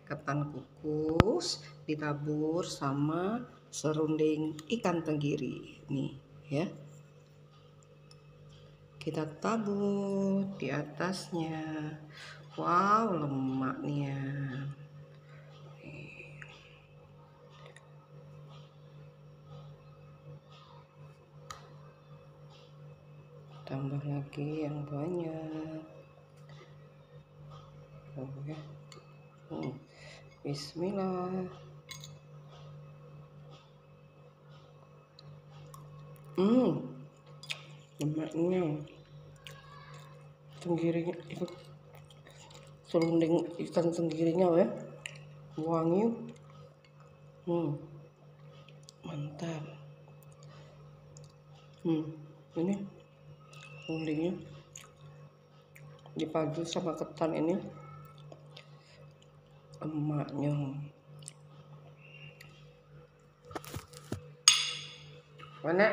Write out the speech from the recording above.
ketan kukus ditabur sama serunding ikan tenggiri nih ya. Kita tabur di atasnya. Wow, lemaknya. Tambah lagi yang banyak. Oke. Bismillah. Lemaknya tenggirinya itu serunding ikan tenggirinya ya, wangi. Mantap. Ini serundingnya dipadu sama ketan ini, lemaknya. Mana